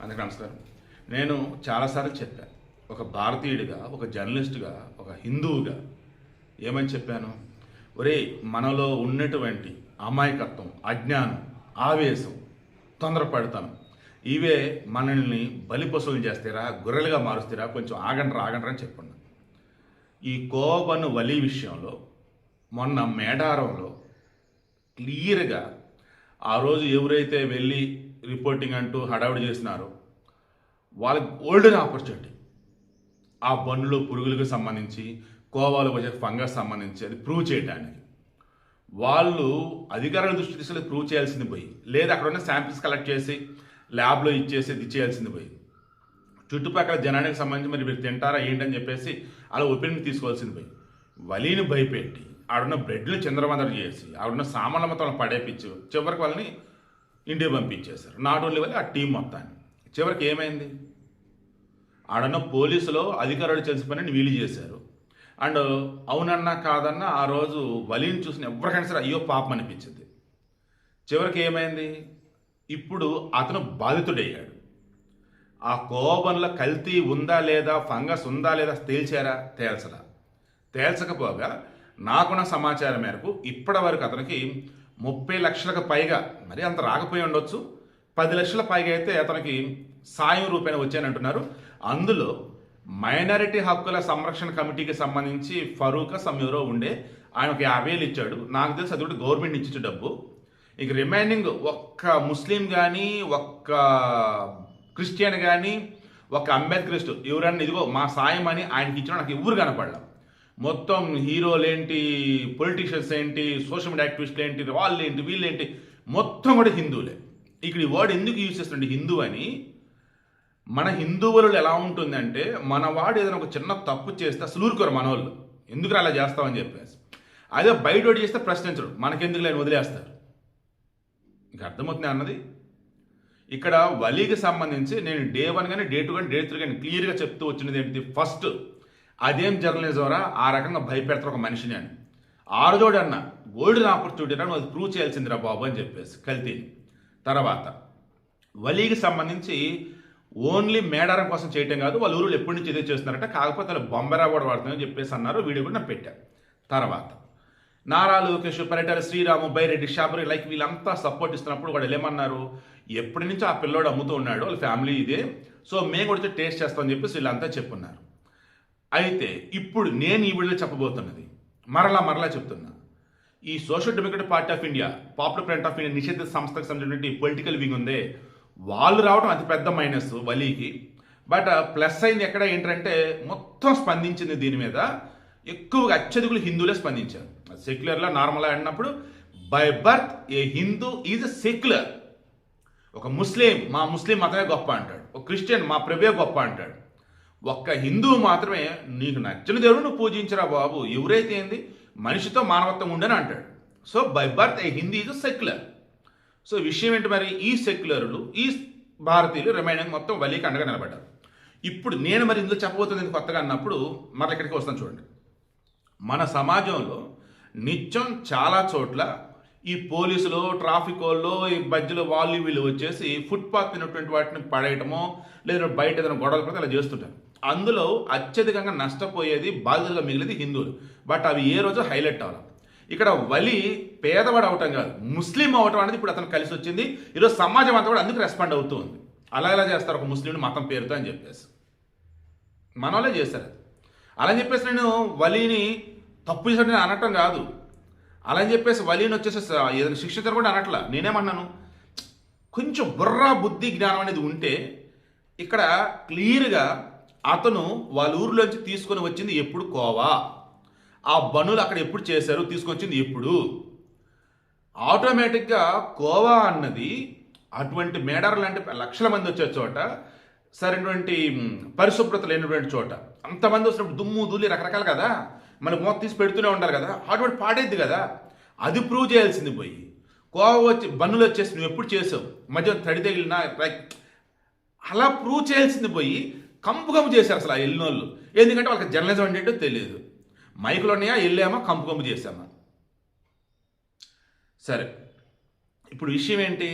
అందరికీ నమస్కారం. నేను చాలాసార్లు చెప్పాను. ఒక భారతీయుడిగా, ఒక జర్నలిస్టుగా, ఒక హిందువుగా ఏమని చెప్పాను? ఒరేయ్, మనలో ఉన్నటువంటి అమాయకత్వం, అజ్ఞానం, ఆవేశం, తొందరపడతాం ఇవే మనల్ని బలిపశువులు చేస్తారా, గొర్రెలుగా మారుస్తారా, కొంచెం ఆగండ్రా అని చెప్పున్నాను. ఈ కోబను వలి విషయంలో మొన్న మేడారంలో క్లియర్గా ఆ రోజు ఎవరైతే వెళ్ళి రిపోర్టింగ్ అంటూ హడావుడి చేసినారో వాళ్ళకి గోల్డెన్ ఆపర్చునిటీ. ఆ బండ్లు పురుగులకు సంబంధించి, కోవాలో వచ్చే ఫంగస్ సంబంధించి అది ప్రూవ్ చేయడానికి వాళ్ళు అధికారుల దృష్టి తీసుకెళ్ళి ప్రూవ్ చేయాల్సింది పోయి, లేదా అక్కడ ఉన్న శాంపిల్స్ కలెక్ట్ చేసి ల్యాబ్లో ఇచ్చేసి ఇది చేయాల్సింది పోయి, చుట్టుపక్కల జనానికి సంబంధించి మరి మీరు తింటారా ఏంటని చెప్పేసి అలా ఒపీనియన్ తీసుకోవాల్సింది పోయి, వలీని భయపెట్టి ఆడున్న బ్రెడ్లు చంద్రవందర చేసి ఆడున్న సామాన్ల మొత్తం పడేపించి చివరికి వాళ్ళని ఇంటికి పంపించేశారు. నాట్ ఓన్లీ వల్ల ఆ టీం మొత్తాన్ని. చివరికి ఏమైంది? ఆడన్న పోలీసులో అధికారులు చేసిన పని వీలు చేశారు. అండ్ అవునన్నా కాదన్నా ఆ రోజు వలీని చూసిన ఎవరికైనా సరే అయ్యో పాపం అనిపించింది. చివరికి ఏమైంది? ఇప్పుడు అతను బాధితుడయ్యాడు. ఆ కోబన్లో కల్తీ ఉందా లేదా, ఫంగస్ ఉందా లేదా తేల్చారా? తేల్చకపోగా నాకున్న సమాచారం మేరకు ఇప్పటి వరకు అతనికి 30 లక్షలకు పైగా, మరి అంత రాకపోయి ఉండొచ్చు, 10 లక్షల పైగా అయితే అతనికి సాయం రూపేణ వచ్చానంటున్నారు. అందులో మైనారిటీ హక్కుల సంరక్షణ కమిటీకి సంబంధించి ఫరూక్ ఎవరో ఉండే, ఆయన ఒక 50,000 ఇచ్చాడు. నాకు తెలిసి అది కూడా గవర్నమెంట్ ఇచ్చిన డబ్బు. ఇక రిమైనింగ్ ఒక్క ముస్లిం కానీ, ఒక్క క్రిస్టియన్ కానీ, ఒక అంబేద్కరిస్ట్ ఎవరన్నా ఇదిగో మా సాయం అని ఆయనకి ఇచ్చిన నాకు ఎవరు కనపడలా. మొత్తం హీరోలు ఏంటి, పొలిటీషియన్స్ ఏంటి, సోషల్ మీడియా యాక్టివిస్టులు ఏంటి, వాళ్ళు ఏంటి, వీళ్ళేంటి, మొత్తం కూడా హిందువులే. ఇక్కడ ఈ వర్డ్ ఎందుకు యూజ్ చేస్తుంటే హిందూ అని, మన హిందువులలో ఎలా ఉంటుందంటే మన వాడు ఏదైనా ఒక చిన్న తప్పు చేస్తే అసలు ఊరుకోరు మనోళ్ళు, ఎందుకు అలా చేస్తామని చెప్పేసి. అదే బయట చేస్తే ప్రశ్నించరు, మనకెందుకు లేని వదిలేస్తారు. ఇంకా అర్థమవుతుంది అన్నది. ఇక్కడ వలీకి సంబంధించి నేను డే 1 కానీ, డే 2 కానీ, డే 3 కానీ క్లియర్గా చెప్తూ వచ్చినది ఏంటి? ఫస్ట్, అదేం జర్నలిజంరా ఆ రకంగా భయపెడతారు ఒక మనిషిని అని. ఆ రోజోడు అన్న గోల్డెన్ ఆపర్చునిటీ అని అది ప్రూవ్ చేయాల్సిందిరా బాబు అని చెప్పేసి కల్తీని. తర్వాత వలీకి సంబంధించి ఓన్లీ మేడారం కోసం చేయటం కాదు, వాళ్ళ ఊళ్ళో ఎప్పటి నుంచి ఇదే చేస్తున్నారంటే, కాకపోతే వాళ్ళు బొంబెరా కూడా వాడుతున్నారని చెప్పేసి అన్నారు. వీడియో కూడా నాకు పెట్టారు. తర్వాత నారా లోకేష్, పరిటాల శ్రీరాము, బైరెడ్డి, షాబరి లైక్ వీళ్ళంతా సపోర్ట్ ఇస్తున్నప్పుడు వాళ్ళు ఏమన్నారు? ఎప్పటి నుంచి ఆ పిల్లోడు అమ్ముతూ ఉన్నాడు, వాళ్ళ ఫ్యామిలీ ఇదే, సో మేము కూడా టేస్ట్ చేస్తామని చెప్పేసి వీళ్ళంతా చెప్పున్నారు. అయితే ఇప్పుడు నేను ఈ వీడియోలో చెప్పబోతున్నది మరలా చెప్తున్నా. ఈ social democratic party of India, popular front of India నిషేధ సంస్థకు సంబంధించినటువంటి పొలిటికల్ వింగ్ ఉందే, వాళ్ళు రావడం అతి పెద్ద మైనస్ వలీకి. బట్ ప్లస్ అయింది ఎక్కడ ఏంటంటే మొత్తం స్పందించింది దీని మీద ఎక్కువగా అత్యధికులు హిందువులే స్పందించారు. సెక్యులర్లా నార్మల్గా అన్నప్పుడు by birth A Hindu is a secular. ఒక ముస్లిం మా ముస్లిం మతమే గొప్ప అంటాడు, ఒక క్రిస్టియన్ మా ప్రభే గొప్ప అంటాడు. ఒక్క హిందువు మాత్రమే నీకు నచ్చిన దేవుడు నువ్వు పూజించరా బాబు, ఎవరైతే ఏంది మనిషితో మానవత్వం ఉండని అంటాడు. So by birth A Hindi is secular. So విషయం ఏంటి మరి? ఈ సెక్యులర్లు, ఈ భారతీయులు రిమైనింగ్ మొత్తం వలీకి అండగా నిలబడ్డారు. ఇప్పుడు నేను మరి ఇందులో చెప్పబోతుంది కొత్తగా అన్నప్పుడు మరి ఇక్కడికి వస్తాను చూడండి. మన సమాజంలో నిత్యం చాలా చోట్ల ఈ పోలీసులు, ట్రాఫిక్ వాళ్ళు, ఈ మధ్యలో వాళ్ళు వీళ్ళు వచ్చేసి ఫుట్పాత్ తిన్నటువంటి వాటిని పడేయటమో లేదా బయట ఏదైనా గొడవలు పడితే అలా చేస్తుంటారు. అందులో అత్యధికంగా నష్టపోయేది, బాధితులుగా మిగిలింది హిందువులు. బట్ అవి ఏ రోజు హైలైట్ అవ్వాలి. ఇక్కడ వలి పేదవాడు అవటం కాదు, ముస్లిం అవటం అనేది ఇప్పుడు అతను కలిసి వచ్చింది. ఈరోజు సమాజం అంతా కూడా అందుకు రెస్పాండ్ అవుతూ ఉంది. అలా ఎలా చేస్తారు ఒక ముస్లింని మతం పేరుతో అని చెప్పేసి మనోళ్ళే చేస్తారు. అలా అని చెప్పేసి నేను వలీని తప్పు చేసినట్టు అనటం కాదు, అలా అని చెప్పేసి వలీని వచ్చేసి ఏదైనా శిక్షించడం కూడా అనట్లా. నేనేమన్నాను, కొంచెం బుర్రా బుద్ధి జ్ఞానం అనేది ఉంటే ఇక్కడ క్లియర్గా అతను వాళ్ళ ఊరిలోంచి తీసుకొని వచ్చింది ఎప్పుడు కోవా, ఆ బనులు అక్కడ ఎప్పుడు చేశారు, తీసుకొచ్చింది ఎప్పుడు. ఆటోమేటిక్గా కోవా అన్నది అటువంటి మేడారం లాంటి లక్షల మంది వచ్చే చోట, సరైనటువంటి పరిశుభ్రత లేనటువంటి చోట అంతమంది వచ్చినప్పుడు దుమ్ము ధూళి రకరకాలు కదా, మనకు మొత్తం తీసి పెడుతూనే ఉండాలి కదా, అటువంటి పాడేద్ది కదా. అది ప్రూవ్ చేయాల్సింది పోయి కోవా వచ్చి బన్నులు వచ్చేసి నువ్వు ఎప్పుడు చేసావు, మధ్య తడి తగిలినా అలా ప్రూవ్ చేయాల్సింది పోయి కంపు చేశారు అసలు ఆ వెళ్ళినోళ్ళు. ఎందుకంటే వాళ్ళకి జర్నలిజం అంటే తెలియదు. మైకులు ఉన్నాయా, వెళ్ళామా, కంపు చేసామా. సరే, ఇప్పుడు విషయం ఏంటి?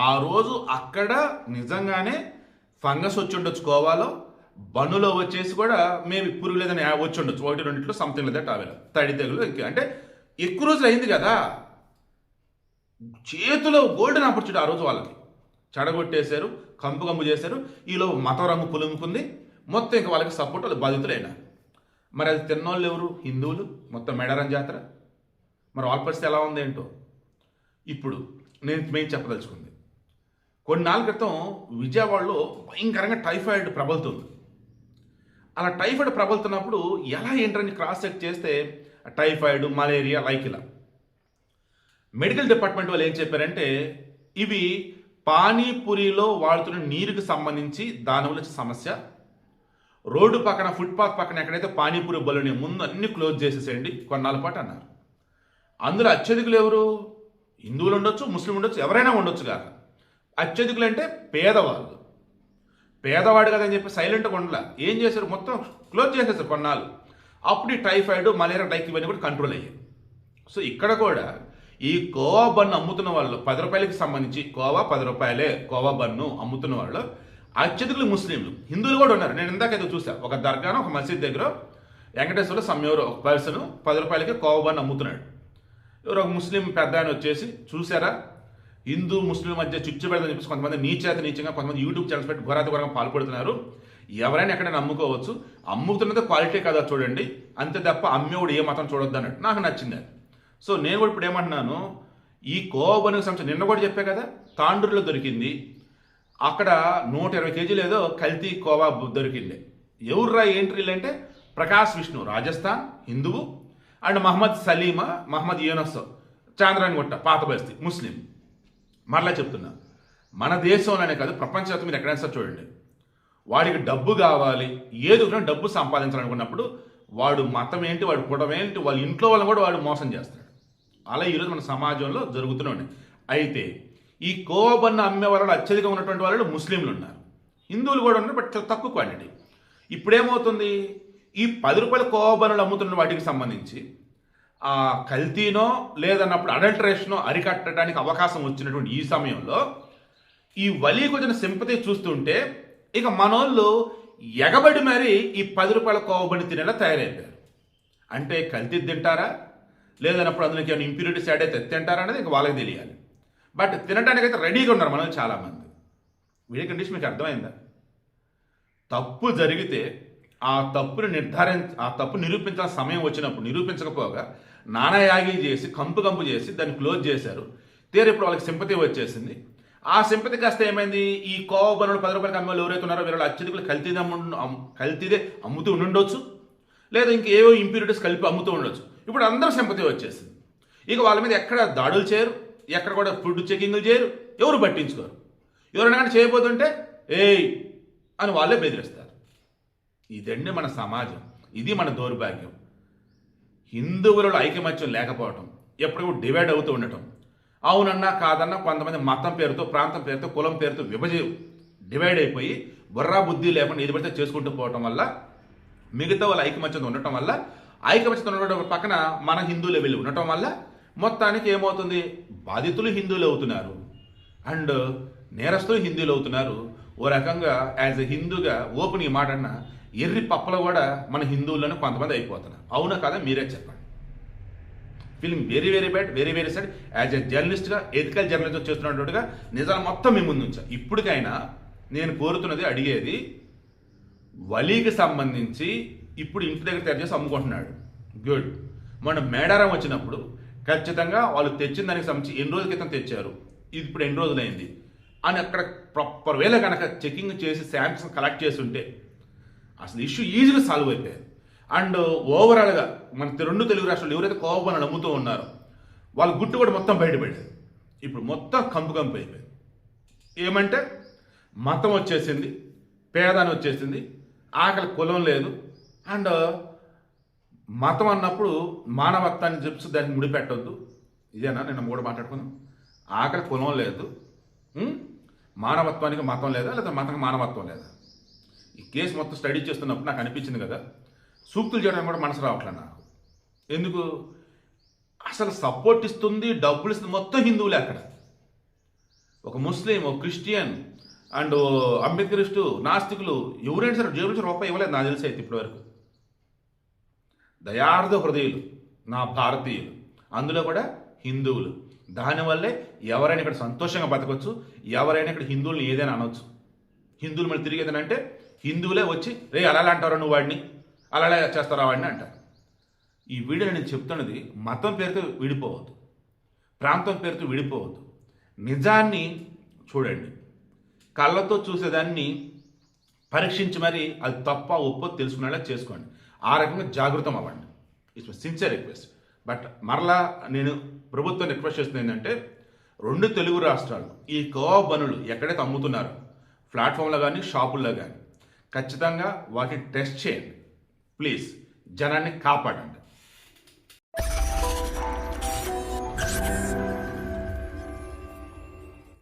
ఆ రోజు అక్కడ నిజంగానే ఫంగస్ వచ్చి ఉండొచ్చు కోవాలో, బన్నులో వచ్చేసి కూడా మేబీ పురుగు లేదని వచ్చి ఉండొచ్చు, 1-2 సంథింగ్ లేదా టావెల్ తడి తెగులు ఇంకా అంటే ఎక్కువ రోజులు అయింది కదా. చేతిలో గోల్డెన్ ఆపర్చునిటీ ఆ రోజు వాళ్ళకి చెడగొట్టేశారు, కంపు చేశారు. ఈలో మతం రంగు పులుముకుంది, మొత్తం ఇంకా వాళ్ళకి సపోర్ట్ వాళ్ళు బాధితులైనా. మరి అది తిన్నోళ్ళు ఎవరు? హిందువులు. మొత్తం మెడారం జాతర. మరి వాళ్ళ పరిస్థితి ఎలా ఉంది ఏంటో. ఇప్పుడు నేను చెప్పదలుచుకుంది, కొన్నాళ్ళ క్రితం విజయవాడలో భయంకరంగా టైఫాయిడ్ ప్రబలుతుంది. అలా టైఫాయిడ్ ప్రబలుతున్నప్పుడు ఎలా ఏంటని క్రాస్ చెక్ చేస్తే టైఫాయిడ్, మలేరియా లైక్ ఇలా. మెడికల్ డిపార్ట్మెంట్ వాళ్ళు ఏం చెప్పారంటే ఇవి పానీపూరిలో వాడుతున్న నీరుకి సంబంధించి దానివల్ల సమస్య. రోడ్డు పక్కన ఫుట్పాత్ పక్కన ఎక్కడైతే పానీపూరి బలుని ముందు అన్ని క్లోజ్ చేసేసేయండి కొన్నాళ్ళ పాటు అన్నారు. అందులో అత్యధికులు ఎవరు? హిందువులు ఉండొచ్చు, ముస్లిం ఉండొచ్చు, ఎవరైనా ఉండొచ్చు కాక. అత్యధికులు అంటే పేదవాళ్ళు. పేదవాడు కదని చెప్పి సైలెంట్గా ఉండలా. ఏం చేశారు? మొత్తం క్లోజ్ చేసేసారు కొన్నాళ్ళు. అప్పుడు ఈ టైఫాయిడ్, మలేరియా లైక్ ఇవన్నీ కూడా కంట్రోల్ అయ్యాయి. సో ఇక్కడ కూడా ఈ కోవా బన్ను అమ్ముతున్న వాళ్ళు 10 రూపాయలకి సంబంధించి కోవా 10 రూపాయలే కోవా బన్ను అమ్ముతున్న వాళ్ళు అత్యధికులు ముస్లింలు. హిందువులు కూడా ఉన్నారు. నేను ఇందాక చూసా, ఒక దర్గాను ఒక మసీద్ దగ్గర వెంకటేశ్వర్లో సమ్మెవరు ఒక పర్సన్ 10 రూపాయలకి కోవా బన్ను అమ్ముతున్నాడు. ఎవరో ఒక ముస్లిం పెద్ద ఆయన వచ్చేసి, చూసారా హిందూ ముస్లిం మధ్య చిచ్చు పెడదని చెప్పేసి కొంతమంది నీచంగా కొంతమంది యూట్యూబ్ ఛానల్స్ పెట్టి ఘోరాతిఘోరంగా పాల్పడుతున్నారు. ఎవరైనా ఎక్కడైనా అమ్ముకోవచ్చు, అమ్ముతున్నది క్వాలిటీ కదా చూడండి, అంతే తప్ప అమ్మేవాడు ఏ మతం చూడొద్దు అన్నట్టు నాకు నచ్చింది అది. సో నేను కూడా ఇప్పుడు ఏమంటున్నాను, ఈ కోవా బన్నుకి సంబంధించి నిన్న కూడా చెప్పే కదా, తాండూరులో దొరికింది. అక్కడ 120 కేజీలు ఏదో కల్తీ కోవా దొరికింది. ఎవర్రా ఏంట్రీలు అంటే ప్రకాష్ విష్ణు రాజస్థాన్ హిందువు, అండ్ మహమ్మద్ సలీమా, మహమ్మద్ యూనస్ చాంద్రాయణగుట్ట పాత బస్తీ ముస్లిం. మరలా చెప్తున్నా, మన దేశంలోనే కాదు ప్రపంచవ్యాప్తంగా మీరు ఎక్కడైనా సరే చూడండి, వాడికి డబ్బు కావాలి, ఏదో డబ్బు సంపాదించాలనుకున్నప్పుడు వాడు మతం ఏంటి, వాడు కులం ఏంటి, వాళ్ళ ఇంట్లో వాళ్ళని కూడా వాడు మోసం చేస్తాడు. అలా ఈరోజు మన సమాజంలో జరుగుతూనే ఉన్నాయి. అయితే ఈ కోవా బన్ను అమ్మే వాళ్ళు అత్యధికంగా ఉన్నటువంటి వాళ్ళు ముస్లింలు ఉన్నారు, హిందువులు కూడా ఉన్నారు, బట్ చాలా తక్కువ క్వాంటిటీ. ఇప్పుడేమవుతుంది, ఈ 10 రూపాయల కోవా బన్నులు అమ్ముతున్న వాటికి సంబంధించి ఆ కల్తీనో లేదన్నప్పుడు అడల్టరేషనో అరికట్టడానికి అవకాశం వచ్చినటువంటి ఈ సమయంలో ఈ వలీకి వచ్చిన సింపతి చూస్తుంటే ఇక మనోళ్ళు ఎగబడి మరి ఈ 10 రూపాయల కోవా బన్ను తినేలా తయారైపోయారు. అంటే కల్తీ తింటారా లేదన్నప్పుడు అందులోకి ఏమైనా ఇంప్యూరిటీస్ యాడ్ అయితే తింటారా అనేది ఇక వాళ్ళకి తెలియాలి. బట్ తినడానికి అయితే రెడీగా ఉన్నారు మనం చాలామంది. వీడి కండిషన్ మీకు అర్థమైందా? తప్పు జరిగితే ఆ తప్పు నిరూపించాల్సిన సమయం వచ్చినప్పుడు నిరూపించకపోగా నానాయాగి చేసి కంపు చేసి దాన్ని క్లోజ్ చేశారు. ఇప్పుడు వాళ్ళకి సింపతి వచ్చేసింది. ఆ సింపతి కాస్త ఏమైంది, ఈ కోవా బన్నులు 10 రూపాయలకి అమ్మే వాళ్ళు ఎవరైతే ఉన్నారో వీళ్ళు అత్యధికులు కల్తీదే అమ్ముతూ ఉండొచ్చు, లేదా ఇంకేవో ఇంప్యూరిటీస్ కలిపి అమ్ముతూ ఉండొచ్చు. ఇప్పుడు అందరూ సింపతి వచ్చేసింది. ఇక వాళ్ళ మీద ఎక్కడ దాడులు చేయరు, ఎక్కడ కూడా ఫుడ్ చెకింగ్లు చేయరు, ఎవరు పట్టించుకోరు. ఎవరైనా కానీ చేయబోతుంటే ఏయ్ అని వాళ్ళే బెదిరిస్తారు. ఇదండి మన సమాజం, ఇది మన దౌర్భాగ్యం. హిందువులలో ఐకమత్యం లేకపోవటం, ఎప్పుడు డివైడ్ అవుతూ ఉండటం, అవునన్నా కాదన్నా కొంతమంది మతం పేరుతో, ప్రాంతం పేరుతో, కులం పేరుతో డివైడ్ అయిపోయి బుర్రా బుద్ధి లేకుండా ఏది పడితే చేసుకుంటూ పోవటం వల్ల, మిగతా వాళ్ళ ఐకమత్యం ఉండటం వల్ల, ఐకమత్యం ఉండడం పక్కన మన హిందువులు వెళ్ళి ఉండటం వల్ల మొత్తానికి ఏమవుతుంది, బాధితులు హిందువులు అవుతున్నారు అండ్ నేరస్తులు హిందువులు అవుతున్నారు. ఓ రకంగా యాజ్ ఎ హిందూగా ఓపెన్ ఈ మాట అన్న ఎర్రి పప్పలు కూడా మన హిందువులను కొంతమంది అయిపోతున్నారు. అవునా కాదా మీరే చెప్పండి. Feeling very very bad, very very sad. As a జర్నలిస్ట్గా, ఎథికల్ జర్నలిజం చేస్తున్నట్టుగా నిజాలు మొత్తం మీ ముందు ఉంచా. ఇప్పటికైనా నేను కోరుతున్నది, అడిగేది, వలీకి సంబంధించి ఇప్పుడు ఇంటి దగ్గర తయారు చేసి అమ్ముకుంటున్నాడు, గుడ్. మొన్న మేడారం వచ్చినప్పుడు ఖచ్చితంగా వాళ్ళు తెచ్చిన దానికి సంబంధించి ఎన్ని రోజుల క్రితం తెచ్చారు, ఇది ఇప్పుడు ఎన్ని రోజులైంది అని అక్కడ ప్రాపర్ వేలో కనుక చెకింగ్ చేసి శాంపిల్స్ కలెక్ట్ చేసి ఉంటే అసలు ఇష్యూ ఈజీగా సాల్వ్ అయిపోయారు. అండ్ ఓవరాల్గా మన 2 తెలుగు రాష్ట్రాలు ఎవరైతే కోవా బన్నులు అమ్ముతూ ఉన్నారో వాళ్ళ గుట్టు కూడా మొత్తం బయటపడేది. ఇప్పుడు మొత్తం కంపు అయిపోయింది. ఏమంటే మతం వచ్చేసింది, పేదాన్ని వచ్చేసింది, ఆకలి కులం లేదు. అండ్ మతం అన్నప్పుడు మానవత్వాన్ని చెప్పి దానికి ముడిపెట్టొద్దు. ఇదేనా నిన్న కూడా మాట్లాడుకున్నాం. ఆకలి కులం లేదు, మానవత్వానికి మతం లేదా, లేదా మతానికి మానవత్వం లేదా? ఈ కేసు మొత్తం స్టడీ చేస్తున్నప్పుడు నాకు అనిపించింది కదా, సూక్తులు చేయడానికి కూడా మనసు రావట్లేదు నాకు. ఎందుకు? అసలు సపోర్ట్ ఇస్తుంది, డబ్బులు ఇస్తుంది మొత్తం హిందువులే. అక్కడ ఒక ముస్లిం, ఒక క్రిస్టియన్ అండ్ అంబేద్కరిస్టు, నాస్తికులు ఎవరైనా సరే జేబుల నుంచి రూపాయి ఇవ్వలేదు నాకు తెలిసి అయితే ఇప్పటివరకు. దయార్థ హృదయులు నా భారతీయులు, అందులో కూడా హిందువులు. దానివల్లే ఎవరైనా ఇక్కడ సంతోషంగా బతకొచ్చు, ఎవరైనా ఇక్కడ హిందువుల్ని ఏదైనా అనొచ్చు. హిందువులు మళ్ళీ తిరిగి ఏదైనా అంటే హిందువులే వచ్చి రే అలా అంటారా నువ్వు వాడిని, అలా చేస్తారా వాడిని అంటారు. ఈ వీడియోలో నేను చెప్తున్నది మతం పేరుతో విడిపోవద్దు, ప్రాంతం పేరుతో విడిపోవద్దు. నిజాన్ని చూడండి, కళ్ళతో చూసేదాన్ని పరీక్షించి మరి అది తప్ప ఒప్పో తెలుసుకునేలా చేసుకోండి. ఆ రకంగా జాగృతం అవ్వండి. It's my sincere request. But మరలా నేను ప్రభుత్వం రిక్వెస్ట్ చేస్తుంది ఏంటంటే, 2 తెలుగు రాష్ట్రాలు ఈ కోవా బనులు ఎక్కడైతే అమ్ముతున్నారో ప్లాట్ఫామ్లో కానీ షాపుల్లో కానీ ఖచ్చితంగా వాటిని టెస్ట్ చేయండి. ప్లీజ్ జనాన్ని కాపాడండి.